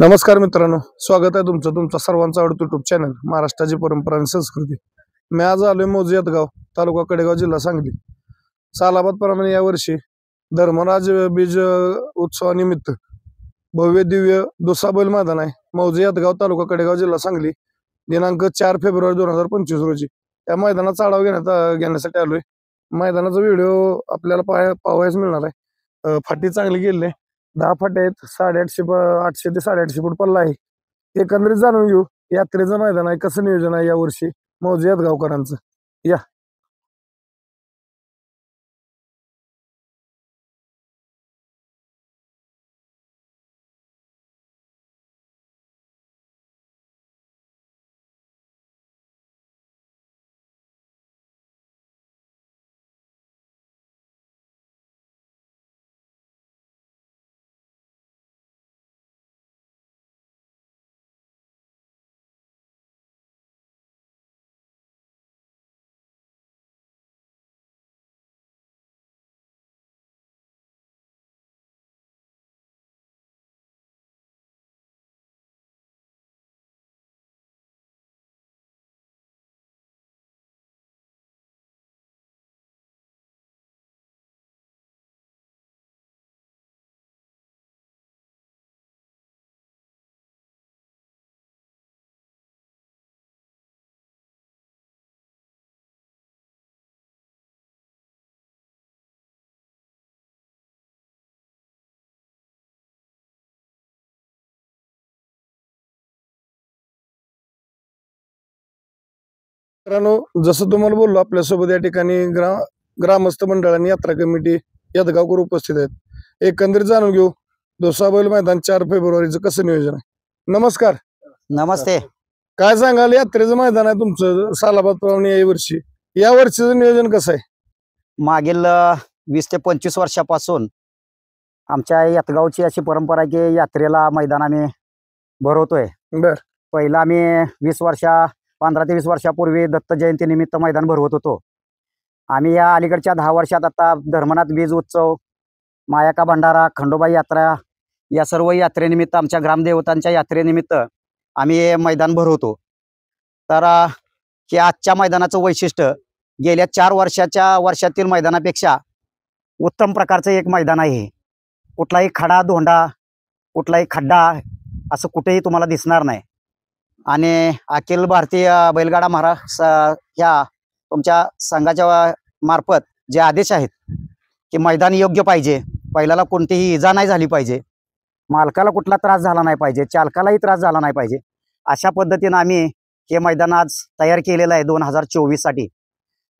नमस्कार मित्रांनो, स्वागत आहे तुमचा सर्वांचा आवडतं युट्यूब चॅनल महाराष्ट्राची परंपरा आणि संस्कृती। मी आज आलोय मौजे यतगाव, तालुका कडेगाव, जिल्हा सांगली। सालाबाद प्रमाणे यावर्षी धर्मराज बीज उत्सवानिमित्त भव्य दिव्य दुसाबैल मैदान आहे मौजे यतगाव, तालुका कडेगाव, जिल्हा सांगली। दिनांक 4 फेब्रुवारी 2025 रोजी या मैदानाचा आढावा घेण्यासाठी आलोय। मैदानाचा व्हिडिओ आपल्याला पाहायला मिळणार आहे। फाटी चांगली गेली, 10 फाटे आहेत, 850 ते 850 फूट पल्ला आहे। एकंदरीत जाणून घेऊ यात्रेचं मैदान आहे, कसं नियोजन आहे यावर्षी मौजे यतगावकरांचं। या मित्रांनो, जसं तुम्हाला बोललो, आपल्यासोबत या ठिकाणी ग्रामस्थ मंडळ आणि यात्रा कमिटी यतगावकर उपस्थित आहेत। एकंदरीत जाणून घेऊ दुसाबैल मैदान 4 फेब्रुवारीचं कसं नियोजन आहे। नमस्कार। नमस्ते। काय सांगाल, यात्रेचं मैदान आहे तुमचं सालाबाद प्रमाणे या वर्षीचं नियोजन कसं आहे? मागील 20 ते 25 वर्षापासून आमच्या यतगावची अशी परंपरा आहे की यात्रेला मैदान आम्ही भरवतोय। बर, पहिला आम्ही 15 ते 20 वर्षापूर्वी दत्त जयंती निमित्त मैदान भरवत होतो। आम्ही या अलीकडच्या 10 वर्षात आता धर्मनाथ बीज उत्सव, मायाका भंडारा, खंडोबाई यात्रा या सर्व यात्रेनिमित्त, आमच्या ग्रामदेवतांच्या यात्रेनिमित्त आम्ही हे मैदान भरवतो। तर हे आजच्या मैदानाचं वैशिष्ट्य गेल्या 4 वर्षातील मैदानापेक्षा उत्तम प्रकारचं एक मैदान आहे। कुठलाही खडा धोंडा, कुठलाही खड्डा असं कुठेही तुम्हाला दिसणार नाही। आणि अखिल भारतीय बैलगाडा ह्या तुमच्या संघाच्या मार्फत जे आदेश आहेत की मैदान योग्य पाहिजे, बैलाला कोणतीही इजा नाही झाली पाहिजे, मालकाला कुठला त्रास झाला नाही पाहिजे, चालकालाही त्रास झाला नाही पाहिजे, अशा पद्धतीनं आम्ही हे मैदान आज तयार केलेलं आहे 2024 साठी।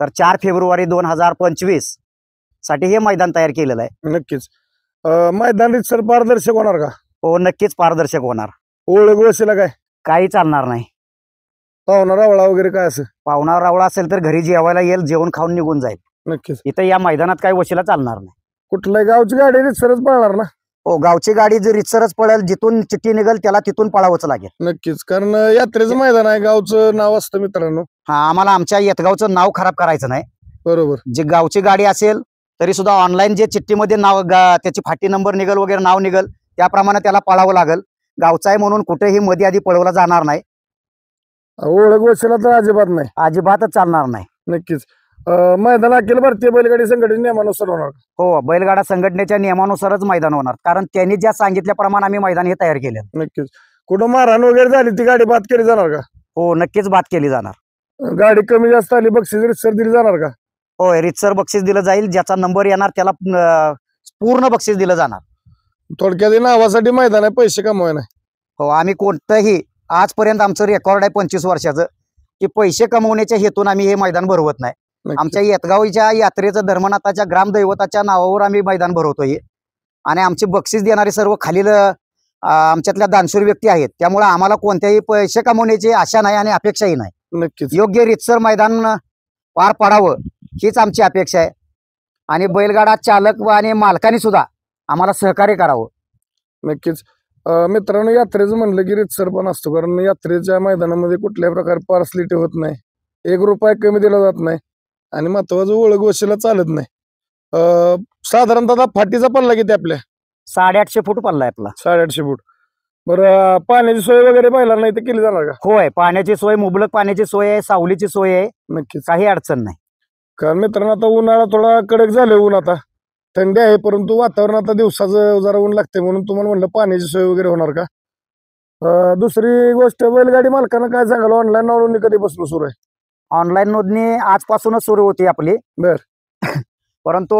तर 4 फेब्रुवारी 2025 साठी हे मैदान तयार केलेलं आहे। नक्कीच मैदान सर पारदर्शक होणार का? हो, नक्कीच पारदर्शक होणार। ओळख वशीला काय काही चालणार नाही। पाहुणा रावळा वगैरे काय असं? पाहुणा रावळा असेल तर घरी जेवायला येईल, जेवण खाऊन निघून जाईल। नक्कीच इथं या मैदानात काही वशिला चालणार नाही। कुठल्याही गावची गाडी सरच पळणार ना? हो, गावची गाडी जर रितसरच पळेल, जिथून चिठ्ठी निघेल त्याला तिथून पळावंच लागेल। नक्कीच, कारण यात्रेचं मैदान आहे, गावचं नाव असतं मित्रांनो। हा, आम्हाला आमच्या यतगावचं नाव खराब करायचं नाही। बरोबर, जी गावची गाडी असेल तरी सुद्धा ऑनलाईन जे चिठ्ठीमध्ये नाव त्याची फाटी नंबर निघेल वगैरे नाव निघेल त्याप्रमाणे त्याला पळावं लागेल। गावचा आहे म्हणून कुठेही मध्ये आधी पळवला जाणार नाही। ओळख वशीला तर अजिबात नाही, अजिबातच चालणार नाही। नक्कीच मैदान अखिल भारतीय बैलगाडी संघटनेच्या नियमानुसार होणार? हो, बैलगाडा संघटनेच्या नियमानुसारच मैदान होणार, कारण त्यांनी ज्या सांगितल्याप्रमाणे आम्ही मैदान हे तयार केले। नक्कीच, कुठं मारहाण वगैरे झाली ती गाडी बाद केली जाणार का? हो, नक्कीच बाद केली जाणार। गाडी कमी जास्त आली बक्षीस रितसर दिली जाणार का? हो, रितसर बक्षीस दिलं जाईल, ज्याचा नंबर येणार त्याला पूर्ण बक्षीस दिलं जाणार। थोडक्यात नावासाठी मैदान आहे, पैसे कमवाय नाही। हो, आम्ही कोणतंही आजपर्यंत आमचं रेकॉर्ड आहे 25 वर्षाचं की पैसे कमवण्याच्या हेतून आम्ही हे मैदान भरवत नाही। आमच्या यतगावच्या यात्रेचं धर्मनाथाच्या ग्रामदैवताच्या नावावर आम्ही मैदान भरवतोय आणि आमची बक्षीस देणारे सर्व खालील आमच्यातल्या दानशूर व्यक्ती आहेत, त्यामुळे आम्हाला कोणत्याही पैसे कमवण्याची आशा नाही आणि अपेक्षाही नाही। नक्कीच योग्य रितसर मैदान पार पाडावं हीच आमची अपेक्षा आहे आणि बैलगाडा चालक आणि मालकांनी सुद्धा आम्हाला सहकार्य करावं। नक्कीच मित्रांनो, यात्रेचं म्हणलं की रितसर पण असतो, कारण यात्रेच्या मैदानामध्ये कुठल्याही प्रकारे पार्सलिटी होत नाही, 1 रुपया कमी दिला जात नाही आणि महत्वाचं ओळख वशीला चालत नाही। साधारणतः फाटीचा पल्ला किती आपल्या? 850 फूट पल्ला आहे आपला। 850 फूट। बरं पाण्याची सोय वगैरे बैलांना नाही तर केली जाणार का? होय, पाण्याची सोय, मुबलक पाण्याची सोय आहे, सावलीची सोय आहे, नक्कीच. काही अडचण नाही. कारण मित्रांनो आता उन्हाळा थोडा कडक झालं, ऊन आता थंडी आहे, परंतु वातावरण आता दिवसाचं जरा ऊन लागते, म्हणून तुम्हाला म्हणलं पाण्याची सोय वगैरे होणार का? दुसरी गोष्ट, बैलगाडी मालकांना काय सांगाल, ऑनलाईन नोंदणी कधीपासून सुरू आहे? ऑनलाईन नोंदणी आजपासूनच सुरू होती आपली. बर. परंतु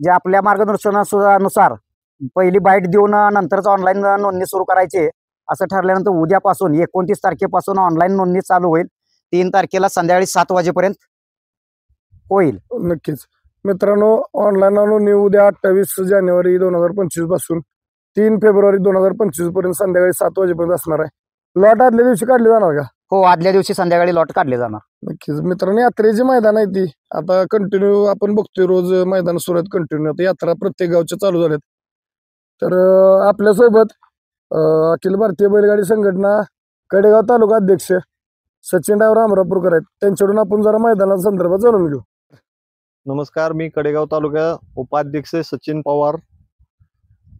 जे आपल्या मार्गदर्शनानुसार पहिली बाईट देऊन नंतरच ऑनलाईन नोंदणी सुरू करायची असं ठरल्यानंतर उद्यापासून 29 तारखेपासून ऑनलाईन नोंदणी चालू होईल. 3 तारखेला संध्याकाळी 7 वाजेपर्यंत होईल. नक्कीच मित्रांनो, ऑनलाईन नोंदणी उद्या 28 जानेवारी 2025 पासून 3 फेब्रुवारी 2025 पर्यंत संध्याकाळी 7 वाजेपर्यंत असणार आहे. लॉट आदल्या दिवशी काढले जाणार का? हो, आदल्या दिवशी संध्याकाळी लॉट काढले जाणार. नक्कीच मित्रांनो, यात्रेची मैदान आहे ती आता कंटिन्यू आपण बघतोय, रोज मैदान सुरू आहेत कंटिन्यू. आता यात्रा प्रत्येक गावच्या चालू झाल्यात. तर आपल्यासोबत अखिल भारतीय बैलगाडी संघटना कडेगाव तालुका अध्यक्ष सचिनराव रामरापूरकर आहेत. त्यांच्याकडून आपण जरा मैदाना संदर्भात जाणून घेऊ. नमस्कार, मी कडेगाव तालुका उपाध्यक्ष सचिन पवार.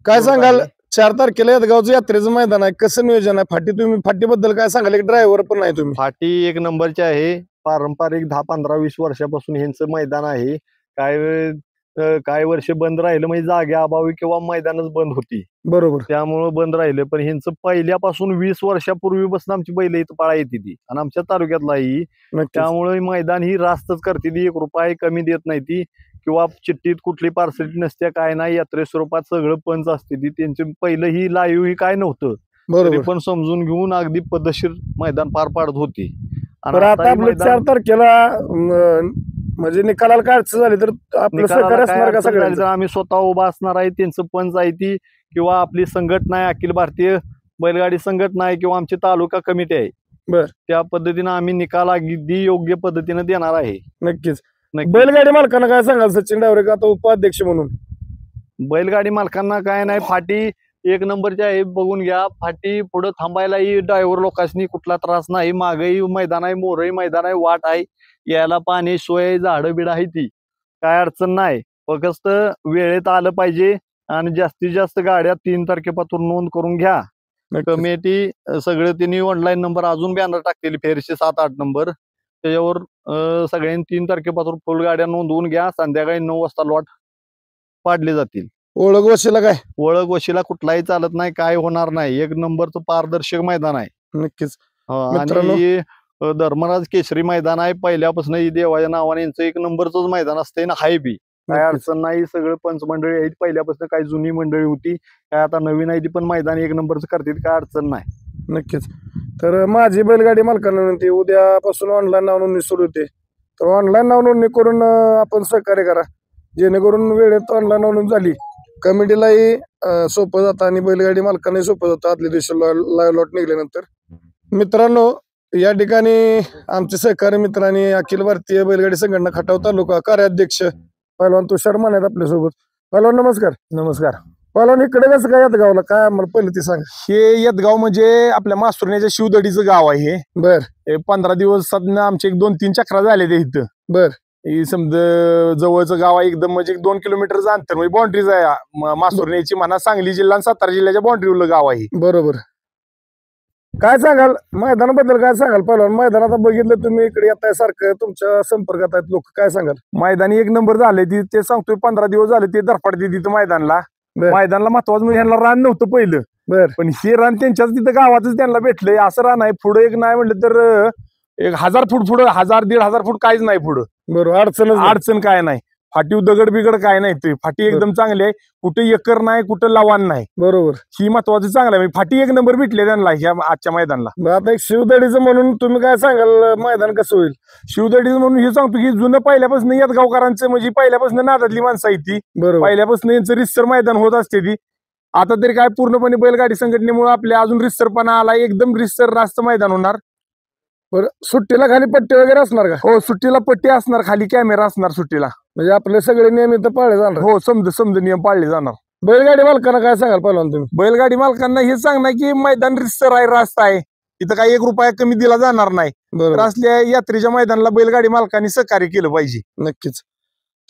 काय सांगाल, 4 तारखेला यादगावचं यात्रेचं मैदान आहे, कसं नियोजन आहे? फाटीबद्दल काय सांगाल? एक ड्रायव्हर पण नाही तुम्ही. फाटी 1 नंबरची आहे. पारंपरिक 10, 15, 20 वर्षापासून ह्यांचं मैदान आहे. काय वर्ष बंद राहिलं, म्हणजे जागे अभावी किंवा मैदानच बंद होती, बरोबर, त्यामुळं बंद राहिलं. पण ह्यांचं पहिल्यापासून 20 वर्षापूर्वीपासून आमची बैल इथं पाळा येते ती, आणि आमच्या तालुक्यातला ही. नक्कीच. त्यामुळे मैदान ही रास्तच करते ती, 1 रुपया कमी देत नाही ती, किंवा चिठ्ठीत कुठली पार्सलिटी नसते, काय नाही. यात्रे स्वरूपात सगळं पंच असते ती. त्यांचे पहिलं ही लाईव्ह ही काय नव्हतं, तरी बरोबर. पण समजून घेऊन अगदी पद्धतशीर मैदान पार पाडत होती. आणि तर आता आता आपलं 4 तारखेला म्हणजे निकालाला काय अडचण झाली तर आपलं सहकार्य असणार का सगळ्यांचं? आम्ही स्वतः उभा असणार आहे, त्यांचं पंच आहे ती, किंवा आपली संघटना आहे, अखिल भारतीय बैलगाडी संघटना आहे, किंवा आमची तालुका कमिटी आहे. बर. त्या पद्धतीनं आम्ही निकाल अगदी योग्य पद्धतीने देणार आहे. नक्कीच. बैलगाडी मालकांना काय सांगाल सचिन डावरे, आता उपाध्यक्ष म्हणून? बैलगाडी मालकांना काय नाही, फाटी 1 नंबरची आहे, बघून घ्या. फाटी पुढे थांबायलाही ड्रायव्हर लोकांनी कुठला त्रास नाही. मागही मैदान आहे, मोरही मैदान आहे, वाट आहे, यायला पाणी सोय, झाडं बिड आहे, ती काय अडचण नाही. फक्त वेळेत आलं पाहिजे, आणि जास्तीत जास्त गाड्या 3 तारखेपासून नोंद करून घ्या. कमिटी सगळे त्यांनी ऑनलाईन नंबर अजून बॅनर टाकलेली, फेरचे 7-8 नंबर, त्याच्यावर सगळ्यांनी 3 तारखेपासून फुल गाड्या नोंदवून घ्या. संध्याकाळी 9 वाजता लॉट पाडले जातील. ओळख वशीला काय? ओळख वशीला कुठलाही चालत नाही, काय होणार नाही. 1 नंबरचं पारदर्शक मैदान आहे. नक्कीच. आणि धर्मराज केसरी मैदान आहे, पहिल्यापासून देवाच्या नावाने यांचं 1 नंबरच मैदान असते ना, हाय बी काय अडचण नाही. सगळं पंचमंडळी आहेत, पहिल्यापासून काही जुनी मंडळी होती, काय आता नवीन आहे ती पण मैदान 1 नंबरचं करते, काय अडचण नाही. नक्कीच. तर माझी बैलगाडी मालकांना विनंती, उद्यापासून ऑनलाईन नाव नोंदणी सुरू होते, तर ऑनलाईन नाव नोंदणी करून आपण सहकार्य करा, जेणेकरून वेळेत ऑनलाईन नोंदणी झाली कमिटीलाही सोपं जातं आणि बैलगाडी मालकांनाही सोपं जातं आदल्या दिवशी लाईव्ह लॉट निघाल्यानंतर. मित्रांनो, या ठिकाणी आमचे सहकारी मित्र आणि अखिल भारतीय बैलगाडी संघटना खटाव तालुका कार्याध्यक्ष पहिलवान तुषार माने आहेत आपल्यासोबत. पहिलवान नमस्कार. नमस्कार. पहिलवान, इकडे कसं काय यादगावला, काय आम्हाला पहिलं ते सांगा. हे यदगाव म्हणजे आपल्या मासुरण्याच्या शिवदडीचं गाव आहे हे. बर. 15 दिवसात आमचे 1-2-3 चक्रा झाले ते इथं. बर. ही समजा जवळचं गाव आहे एकदम, म्हणजे 2 किलोमीटरचं अंतर, म्हणजे बाउंड्रीज आहे मासुरण्याची म्हणा. सांगली जिल्हा आणि सातारा जिल्ह्याच्या बाउंड्रीवरलं गाव आहे. बरोबर. काय सांगाल मैदानाबद्दल, काय सांगाल पहिलवान? मैदान आता बघितलं तुम्ही, इकडे येताय सारखं, तुमच्या संपर्कात आहेत लोक, काय सांगाल? मैदानी 1 नंबर झाले ते सांगतोय. 15 दिवस झाले ते धरपडते तिथं मैदानला. मैदानला महत्वाचं म्हणजे ह्यांना रान नव्हतं पहिलं. बर. पण हे रान त्यांच्याच तिथं गावातच त्यांना भेटलंय. असं रान आहे, पुढे एक नाही म्हणलं तर 1000 फूट पुढं, 1000-1500 फूट काहीच नाही पुढं. बरोबर. अडचण काय नाही. फाटीव दगड बिगड काय नाही, ते फाटी एकदम चांगली आहे. कुठे एकर नाही, कुठं लवान नाही. बरोबर. ही महत्वाचं चांगलं आहे. फाटी 1 नंबर भेटले त्यांना ह्या आजच्या मैदानाला. आता एक शिवदडीचं म्हणून तुम्ही काय सांगाल, मैदान कसं होईल? शिवदडीचं म्हणून हे सांगतो की जुनं पहिल्यापासून यदगावकरांचं, म्हणजे पहिल्यापासून नादातली माणसं आहे ती. बरोबर. पहिल्यापासून यांचं रिस्सर मैदान होत असते ती. आता तरी काय पूर्णपणे बैलगाडी संघटनेमुळे आपल्या अजून रिस्सरपणा आला, एकदम रिस्सर रास्त मैदान होणार. बरं. सुट्टीला खाली पट्टी वगैरे असणार का? हो, सुट्टीला पट्टी असणार, खाली कॅमेरा असणार सुट्टीला. म्हणजे आपले सगळे नियम इथं पाळले जाणार? हो, समज नियम पाळले जाणार. बैलगाडी मालकांना काय सांगाल पहिला तुम्ही? बैलगाडी मालकांना हे सांगणार की मैदान रिस्सर आहे, रास्त आहे, इथं काही 1 रुपया कमी दिला जाणार नाही. तर असल्या यात्रेच्या मैदानाला बैलगाडी मालकांनी सहकार्य केलं पाहिजे. नक्कीच.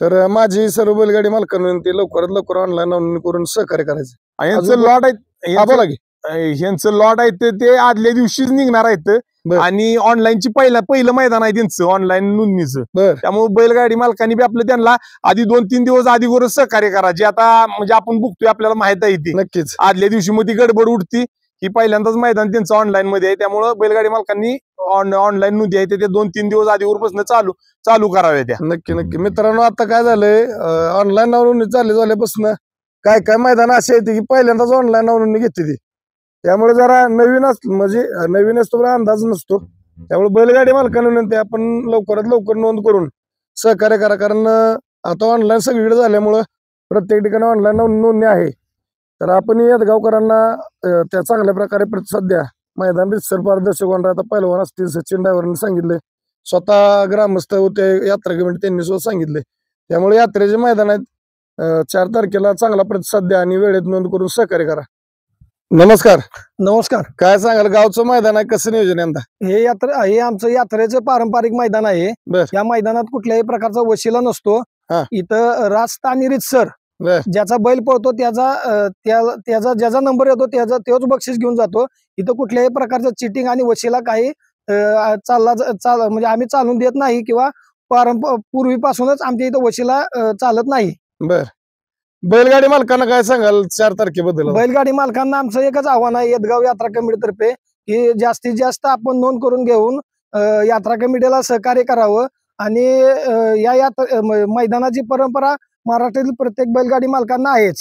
तर माझी सर्व बैलगाडी मालकांना विनंती, लवकरात लवकर ऑनलाईन नोंदणी करून सहकार्य करायचं. यांचं लॉट आहे, बोला की. ह्यांचं लॉट आहे ते आदल्या दिवशीच निघणार आहेत बर. आणि ऑनलाईनची पहिलं मैदान आहे त्यांचं ऑनलाईन नोंदणीचं. बर. त्यामुळे बैलगाडी मालकांनी बी आपलं त्यांना आधी 2-3 दिवस आधीवरच सहकार्य करा, जे आता म्हणजे आपण बघतोय आपल्याला माहित आहे ती नक्कीच. आदल्या दिवशी मध्ये गडबड उडती. ही पहिल्यांदाच मैदान त्यांचं ऑनलाईन मध्ये आहे, त्यामुळे बैलगाडी मालकांनी ऑनलाईन नोंदी आहे ते 2-3 दिवस आधीवरपासून चालू कराव्या त्या. नक्की नक्की मित्रांनो, आता काय झालंय, ऑनलाईन नोंदणी चालू झाल्यापासून काय मैदान असे आहेत की पहिल्यांदाच ऑनलाईन नोंदणी घेते ती, त्यामुळे जरा नवीन म्हणजे नवीन असतो पण अंदाज नसतो. त्यामुळे बैलगाडी मालकांना विनंती आहे, आपण लवकरात लवकर नोंद करून सहकार्य करा, कारण आता ऑनलाईन सगळीकडे झाल्यामुळं प्रत्येक ठिकाणी ऑनलाईन नोंदणी आहे. तर आपण यदगावकरांना त्या चांगल्या प्रकारे प्रतिसाद द्या. मैदान रितसर पारदर्शक होणार. आता पहिलवान असतील सचिन ड्रायव्हरने सांगितले, स्वतः ग्रामस्थ होते, यात्रा कमिटी त्यांनी सुद्धा सांगितले. त्यामुळे यात्रेचे मैदान आहेत, 4 तारखेला चांगला प्रतिसाद द्या आणि वेळेत नोंद करून सहकार्य करा. नमस्कार. नमस्कार. काय सांगाल, गावचं मैदान आहे, कसं नियोजन आहे यंदा? हे आमचं यात्रेचं पारंपरिक मैदान आहे. बर. या मैदानात कुठल्याही प्रकारचा वशिला नसतो. हा. इथं रास्त आणि रितसर बर. ज्याचा बैल पळतो त्याचा ज्याचा नंबर येतो तोच बक्षीस घेऊन जातो. इथं कुठल्याही प्रकारचं चिटिंग आणि वशिला काही म्हणजे आम्ही चालून देत नाही किंवा पूर्वीपासूनच आमच्या इथं वशिला चालत नाही. बर. बैलगाडी मालकांना काय सांगाल 4 तारखेबद्दल? बैलगाडी मालकांना आमचं एकच आव्हान आहे यदगाव यात्रा कमिटीतर्फे की जास्तीत जास्त आपण नोंद करून घेऊन यात्रा कमिटीला सहकार्य करावं आणि या मैदानाची परंपरा महाराष्ट्रातील प्रत्येक बैलगाडी मालकांना आहेच.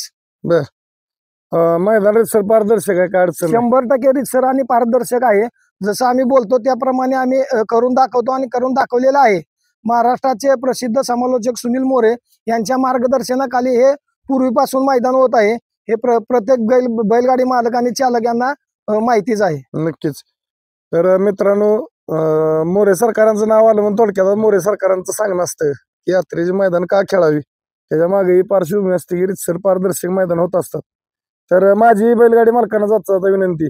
मैदान रितसर पारदर्शक आहे, काय अडचण नाही? 100% रितसर आणि पारदर्शक आहे. जसं आम्ही बोलतो त्याप्रमाणे आम्ही करून दाखवतो आणि करून दाखवलेलं आहे. महाराष्ट्राचे प्रसिद्ध समालोचक सुनील मोरे यांच्या मार्गदर्शनाखाली हे पूर्वीपासून मैदान होत आहे. हे प्रत्येक बैलगाडी मालक आणि चालक यांना माहितीच आहे. नक्कीच. तर मित्रांनो, मोरे सरकारांचं नाव आलं म्हणून थोडक्यात मोरे सरकारांचं सांगणं असतं की यात्रेचे मैदान का खेळावी, त्याच्या मागे ही पार्श्वभूमी असते की रितसर पारदर्शक मैदान होत असतात. तर माझी बैलगाडी मालकांना जाता विनंती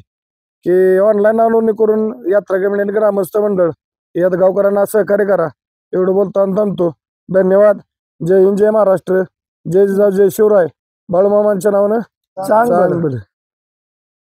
की ऑनलाईन नोंदणी करून यात्रा कमिटी आणि ग्रामस्थ मंडळ यदगावकरांना सहकार्य करा. एवढं बोलतो आणि थांबतो. धन्यवाद. जय हिंद, जय महाराष्ट्र, जय जिजाऊ, जय शिवराय. बाळूमामांच्या नावानं चांगलं.